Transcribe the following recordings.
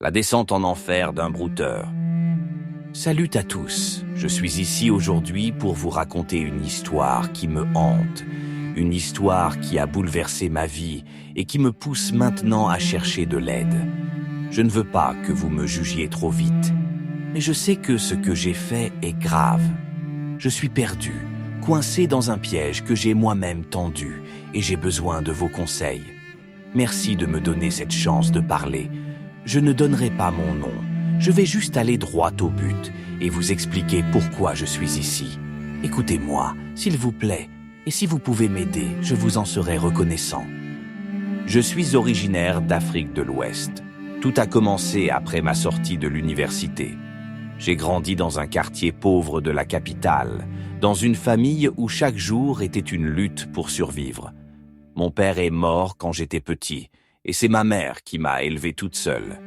La descente en enfer d'un brouteur. Salut à tous, je suis ici aujourd'hui pour vous raconter une histoire qui me hante, une histoire qui a bouleversé ma vie et qui me pousse maintenant à chercher de l'aide. Je ne veux pas que vous me jugiez trop vite, mais je sais que ce que j'ai fait est grave. Je suis perdu, coincé dans un piège que j'ai moi-même tendu et j'ai besoin de vos conseils. Merci de me donner cette chance de parler. Je ne donnerai pas mon nom. Je vais juste aller droit au but et vous expliquer pourquoi je suis ici. Écoutez-moi, s'il vous plaît, et si vous pouvez m'aider, je vous en serai reconnaissant. Je suis originaire d'Afrique de l'Ouest. Tout a commencé après ma sortie de l'université. J'ai grandi dans un quartier pauvre de la capitale, dans une famille où chaque jour était une lutte pour survivre. Mon père est mort quand j'étais petit, et c'est ma mère qui m'a élevé toute seule.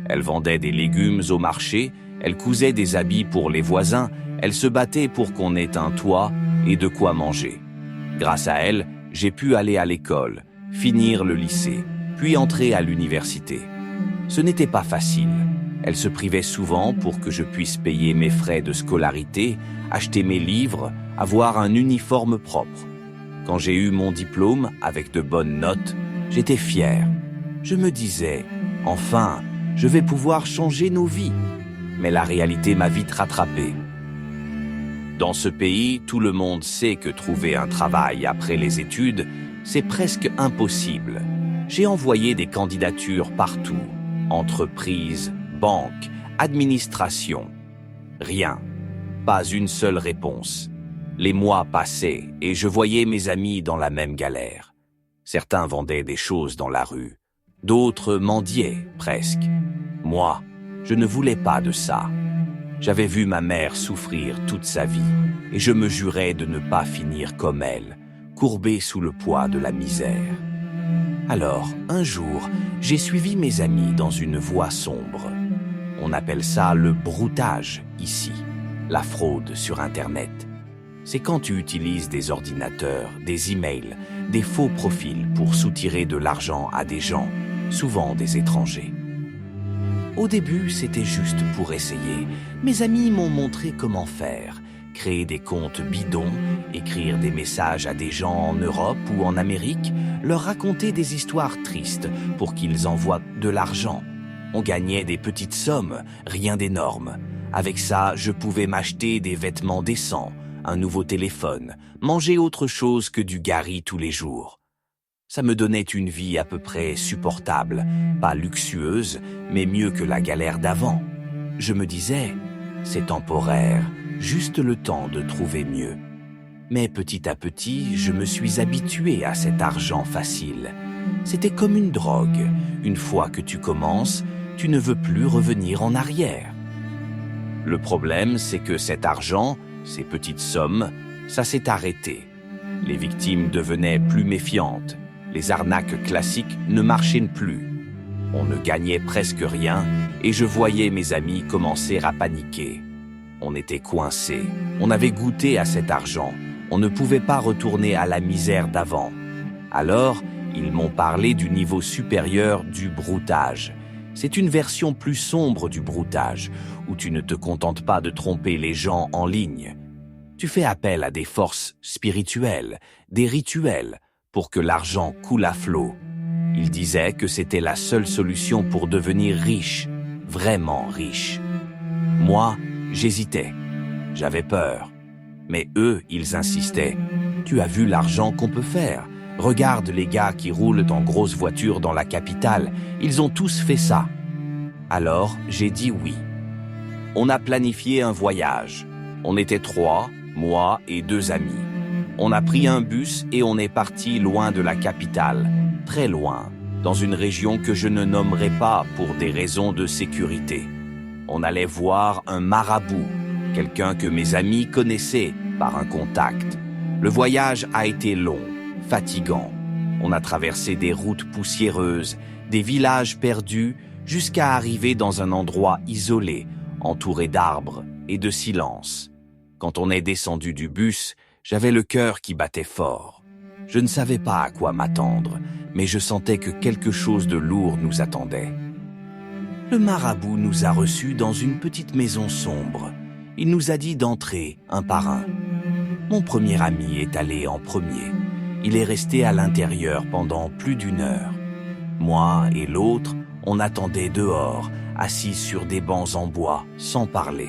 Elle vendait des légumes au marché, elle cousait des habits pour les voisins, elle se battait pour qu'on ait un toit et de quoi manger. Grâce à elle, j'ai pu aller à l'école, finir le lycée, puis entrer à l'université. Ce n'était pas facile. Elle se privait souvent pour que je puisse payer mes frais de scolarité, acheter mes livres, avoir un uniforme propre. Quand j'ai eu mon diplôme avec de bonnes notes, j'étais fier. Je me disais, enfin, je vais pouvoir changer nos vies. Mais la réalité m'a vite rattrapé. Dans ce pays, tout le monde sait que trouver un travail après les études, c'est presque impossible. J'ai envoyé des candidatures partout. Entreprises, banques, administration. Rien. Pas une seule réponse. Les mois passaient et je voyais mes amis dans la même galère. Certains vendaient des choses dans la rue. D'autres mendiaient, presque. Moi, je ne voulais pas de ça. J'avais vu ma mère souffrir toute sa vie et je me jurais de ne pas finir comme elle, courbée sous le poids de la misère. Alors, un jour, j'ai suivi mes amis dans une voie sombre. On appelle ça le broutage ici, la fraude sur Internet. C'est quand tu utilises des ordinateurs, des emails, des faux profils pour soutirer de l'argent à des gens, souvent des étrangers. Au début, c'était juste pour essayer. Mes amis m'ont montré comment faire. Créer des comptes bidons, écrire des messages à des gens en Europe ou en Amérique, leur raconter des histoires tristes pour qu'ils envoient de l'argent. On gagnait des petites sommes, rien d'énorme. Avec ça, je pouvais m'acheter des vêtements décents, un nouveau téléphone, manger autre chose que du gari tous les jours. Ça me donnait une vie à peu près supportable, pas luxueuse, mais mieux que la galère d'avant. Je me disais, c'est temporaire, juste le temps de trouver mieux. Mais petit à petit, je me suis habitué à cet argent facile. C'était comme une drogue. Une fois que tu commences, tu ne veux plus revenir en arrière. Le problème, c'est que cet argent, ces petites sommes, ça s'est arrêté. Les victimes devenaient plus méfiantes. Les arnaques classiques ne marchaient plus. On ne gagnait presque rien et je voyais mes amis commencer à paniquer. On était coincés. On avait goûté à cet argent. On ne pouvait pas retourner à la misère d'avant. Alors, ils m'ont parlé du niveau supérieur du broutage. C'est une version plus sombre du broutage, où tu ne te contentes pas de tromper les gens en ligne. Tu fais appel à des forces spirituelles, des rituels, pour que l'argent coule à flot. Ils disaient que c'était la seule solution pour devenir riche, vraiment riche. Moi, j'hésitais. J'avais peur. Mais eux, ils insistaient. Tu as vu l'argent qu'on peut faire? Regarde les gars qui roulent en grosses voitures dans la capitale. Ils ont tous fait ça. Alors, j'ai dit oui. On a planifié un voyage. On était 3, moi et 2 amis. On a pris un bus et on est parti loin de la capitale, très loin, dans une région que je ne nommerai pas pour des raisons de sécurité. On allait voir un marabout, quelqu'un que mes amis connaissaient par un contact. Le voyage a été long, fatigant. On a traversé des routes poussiéreuses, des villages perdus, jusqu'à arriver dans un endroit isolé, entouré d'arbres et de silence. Quand on est descendu du bus, j'avais le cœur qui battait fort. Je ne savais pas à quoi m'attendre, mais je sentais que quelque chose de lourd nous attendait. Le marabout nous a reçus dans une petite maison sombre. Il nous a dit d'entrer un par un. Mon premier ami est allé en premier. Il est resté à l'intérieur pendant plus d'1 heure. Moi et l'autre, on attendait dehors, assis sur des bancs en bois, sans parler.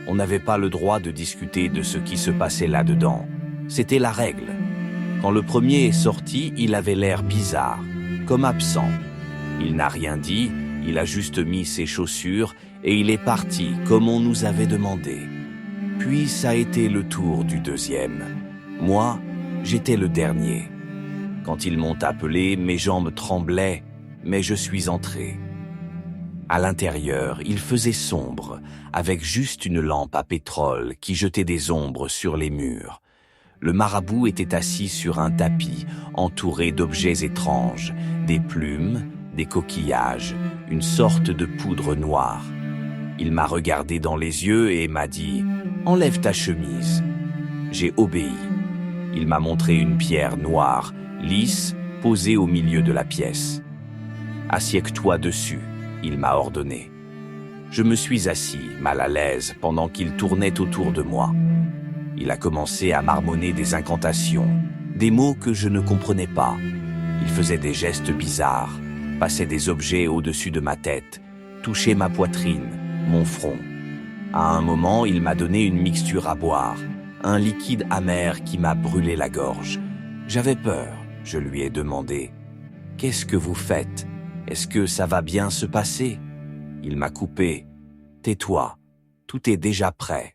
On n'avait pas le droit de discuter de ce qui se passait là-dedans. C'était la règle. Quand le premier est sorti, il avait l'air bizarre, comme absent. Il n'a rien dit, il a juste mis ses chaussures et il est parti comme on nous avait demandé. Puis ça a été le tour du deuxième. Moi, j'étais le dernier. Quand ils m'ont appelé, mes jambes tremblaient, mais je suis entré. À l'intérieur, il faisait sombre, avec juste une lampe à pétrole qui jetait des ombres sur les murs. Le marabout était assis sur un tapis, entouré d'objets étranges, des plumes, des coquillages, une sorte de poudre noire. Il m'a regardé dans les yeux et m'a dit « Enlève ta chemise ». J'ai obéi. Il m'a montré une pierre noire, lisse, posée au milieu de la pièce. « Assieds-toi dessus », il m'a ordonné. Je me suis assis, mal à l'aise, pendant qu'il tournait autour de moi. Il a commencé à marmonner des incantations, des mots que je ne comprenais pas. Il faisait des gestes bizarres, passait des objets au-dessus de ma tête, touchait ma poitrine, mon front. À un moment, il m'a donné une mixture à boire, un liquide amer qui m'a brûlé la gorge. J'avais peur, je lui ai demandé. « Qu'est-ce que vous faites ? Est-ce que ça va bien se passer ?» Il m'a coupé. « Tais-toi, tout est déjà prêt. »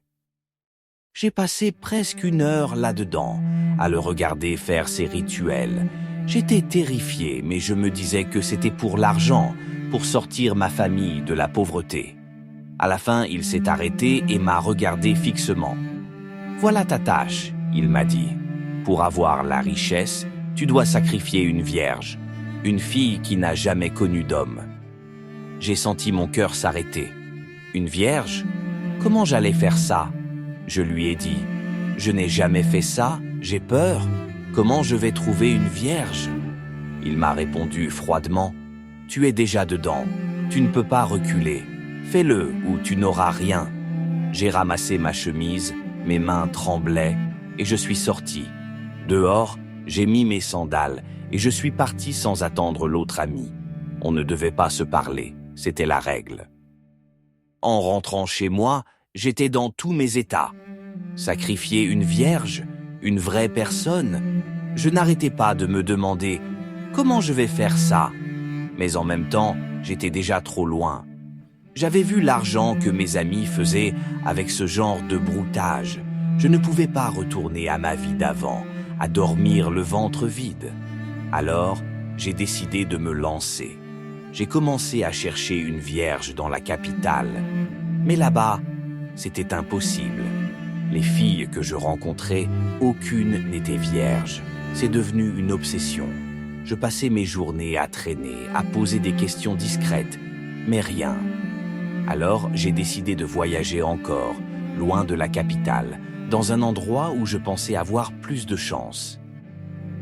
J'ai passé presque 1 heure là-dedans, à le regarder faire ses rituels. J'étais terrifié, mais je me disais que c'était pour l'argent, pour sortir ma famille de la pauvreté. À la fin, il s'est arrêté et m'a regardé fixement. « Voilà ta tâche », il m'a dit. « Pour avoir la richesse, tu dois sacrifier une vierge, une fille qui n'a jamais connu d'homme. » J'ai senti mon cœur s'arrêter. Une vierge ? Comment j'allais faire ça ? Je lui ai dit, « Je n'ai jamais fait ça, j'ai peur. Comment je vais trouver une vierge ?» Il m'a répondu froidement, « Tu es déjà dedans, tu ne peux pas reculer. Fais-le ou tu n'auras rien. » J'ai ramassé ma chemise, mes mains tremblaient et je suis sorti. Dehors, j'ai mis mes sandales et je suis parti sans attendre l'autre ami. On ne devait pas se parler, c'était la règle. En rentrant chez moi, j'étais dans tous mes états. Sacrifier une vierge, une vraie personne, je n'arrêtais pas de me demander « Comment je vais faire ça ?» Mais en même temps, j'étais déjà trop loin. J'avais vu l'argent que mes amis faisaient avec ce genre de broutage. Je ne pouvais pas retourner à ma vie d'avant, à dormir le ventre vide. Alors, j'ai décidé de me lancer. J'ai commencé à chercher une vierge dans la capitale. Mais là-bas, c'était impossible. Les filles que je rencontrais, aucune n'était vierge. C'est devenu une obsession. Je passais mes journées à traîner, à poser des questions discrètes, mais rien. Alors, j'ai décidé de voyager encore, loin de la capitale, dans un endroit où je pensais avoir plus de chance.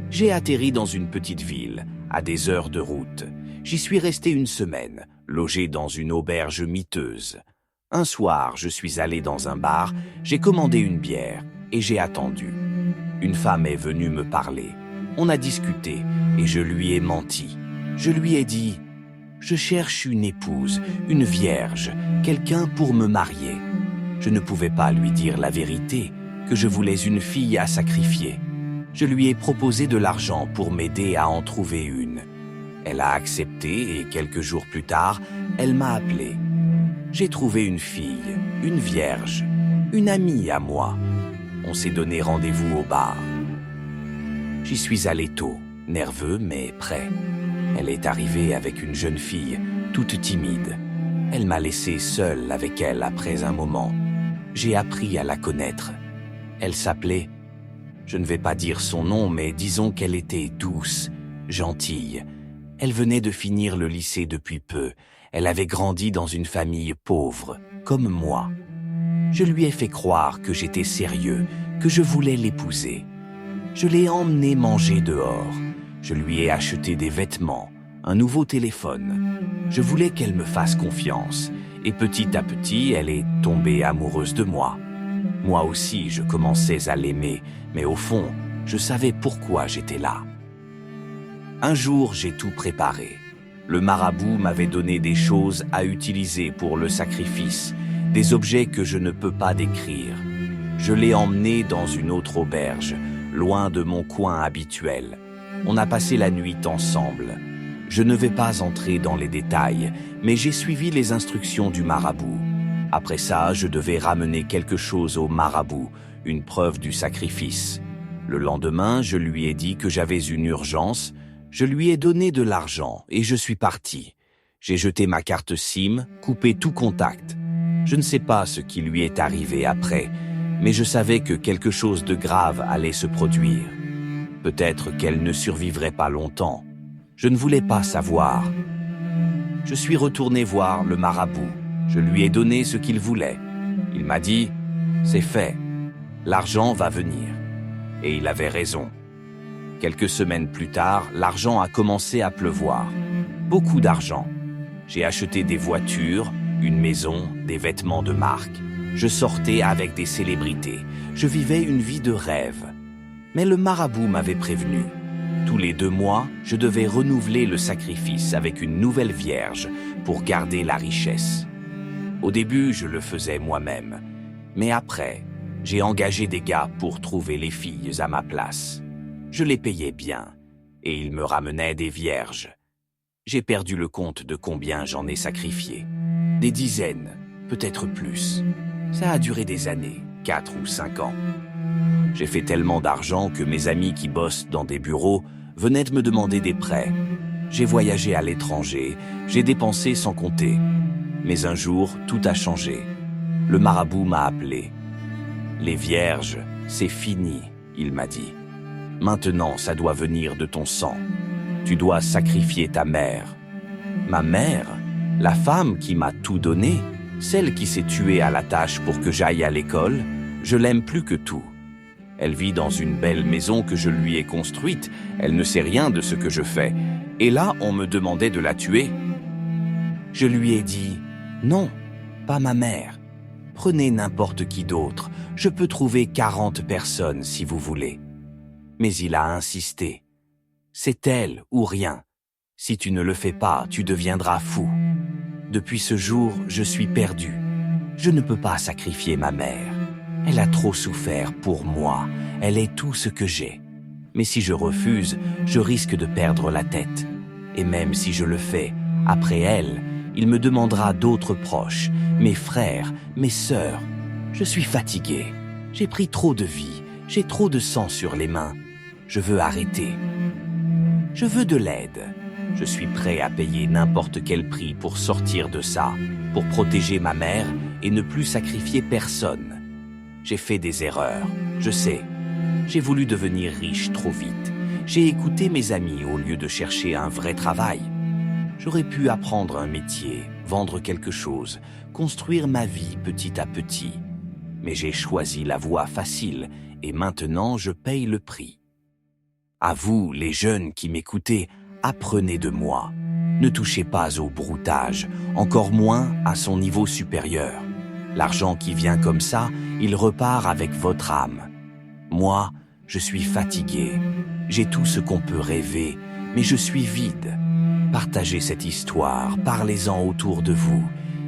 J'ai atterri dans une petite ville, à des heures de route. J'y suis resté 1 semaine, logé dans une auberge miteuse. Un soir, je suis allé dans un bar, j'ai commandé une bière et j'ai attendu. Une femme est venue me parler. On a discuté et je lui ai menti. Je lui ai dit « Je cherche une épouse, une vierge, quelqu'un pour me marier. » Je ne pouvais pas lui dire la vérité, que je voulais une fille à sacrifier. Je lui ai proposé de l'argent pour m'aider à en trouver une. Elle a accepté et quelques jours plus tard, elle m'a appelé. J'ai trouvé une fille, une vierge, une amie à moi. On s'est donné rendez-vous au bar. J'y suis allé tôt, nerveux mais prêt. Elle est arrivée avec une jeune fille, toute timide. Elle m'a laissé seul avec elle après un moment. J'ai appris à la connaître. Elle s'appelait... Je ne vais pas dire son nom, mais disons qu'elle était douce, gentille. Elle venait de finir le lycée depuis peu. Elle avait grandi dans une famille pauvre, comme moi. Je lui ai fait croire que j'étais sérieux, que je voulais l'épouser. Je l'ai emmenée manger dehors. Je lui ai acheté des vêtements, un nouveau téléphone. Je voulais qu'elle me fasse confiance, et petit à petit, elle est tombée amoureuse de moi. Moi aussi, je commençais à l'aimer, mais au fond, je savais pourquoi j'étais là. Un jour, j'ai tout préparé. Le marabout m'avait donné des choses à utiliser pour le sacrifice, des objets que je ne peux pas décrire. Je l'ai emmené dans une autre auberge, loin de mon coin habituel. On a passé la nuit ensemble. Je ne vais pas entrer dans les détails, mais j'ai suivi les instructions du marabout. Après ça, je devais ramener quelque chose au marabout, une preuve du sacrifice. Le lendemain, je lui ai dit que j'avais une urgence. Je lui ai donné de l'argent et je suis parti. J'ai jeté ma carte SIM, coupé tout contact. Je ne sais pas ce qui lui est arrivé après, mais je savais que quelque chose de grave allait se produire. Peut-être qu'elle ne survivrait pas longtemps. Je ne voulais pas savoir. Je suis retourné voir le marabout. Je lui ai donné ce qu'il voulait. Il m'a dit « C'est fait. L'argent va venir. » Et il avait raison. Quelques semaines plus tard, l'argent a commencé à pleuvoir. Beaucoup d'argent. J'ai acheté des voitures, une maison, des vêtements de marque. Je sortais avec des célébrités. Je vivais une vie de rêve. Mais le marabout m'avait prévenu. Tous les 2 mois, je devais renouveler le sacrifice avec une nouvelle vierge pour garder la richesse. Au début, je le faisais moi-même. Mais après, j'ai engagé des gars pour trouver les filles à ma place. Je les payais bien, et ils me ramenaient des vierges. J'ai perdu le compte de combien j'en ai sacrifié. Des dizaines, peut-être plus. Ça a duré des années, 4 ou 5 ans. J'ai fait tellement d'argent que mes amis qui bossent dans des bureaux venaient de me demander des prêts. J'ai voyagé à l'étranger, j'ai dépensé sans compter. Mais un jour, tout a changé. Le marabout m'a appelé. « Les vierges, c'est fini », il m'a dit. « Maintenant, ça doit venir de ton sang. Tu dois sacrifier ta mère. » Ma mère, la femme qui m'a tout donné, celle qui s'est tuée à la tâche pour que j'aille à l'école, je l'aime plus que tout. Elle vit dans une belle maison que je lui ai construite, elle ne sait rien de ce que je fais. Et là, on me demandait de la tuer. Je lui ai dit « Non, pas ma mère. Prenez n'importe qui d'autre, je peux trouver 40 personnes si vous voulez. » Mais il a insisté. « C'est elle ou rien. Si tu ne le fais pas, tu deviendras fou. » Depuis ce jour, je suis perdu. Je ne peux pas sacrifier ma mère. Elle a trop souffert pour moi. Elle est tout ce que j'ai. Mais si je refuse, je risque de perdre la tête. Et même si je le fais, après elle, il me demandera d'autres proches, mes frères, mes sœurs. Je suis fatigué. J'ai pris trop de vie. J'ai trop de sang sur les mains. Je veux arrêter. Je veux de l'aide. Je suis prêt à payer n'importe quel prix pour sortir de ça, pour protéger ma mère et ne plus sacrifier personne. J'ai fait des erreurs, je sais. J'ai voulu devenir riche trop vite. J'ai écouté mes amis au lieu de chercher un vrai travail. J'aurais pu apprendre un métier, vendre quelque chose, construire ma vie petit à petit. Mais j'ai choisi la voie facile et maintenant je paye le prix. À vous, les jeunes qui m'écoutez, apprenez de moi. Ne touchez pas au broutage, encore moins à son niveau supérieur. L'argent qui vient comme ça, il repart avec votre âme. Moi, je suis fatigué. J'ai tout ce qu'on peut rêver, mais je suis vide. Partagez cette histoire, parlez-en autour de vous.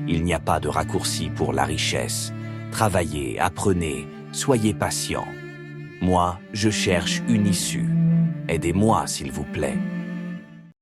Il n'y a pas de raccourci pour la richesse. Travaillez, apprenez, soyez patient. Moi, je cherche une issue. Aidez-moi, s'il vous plaît.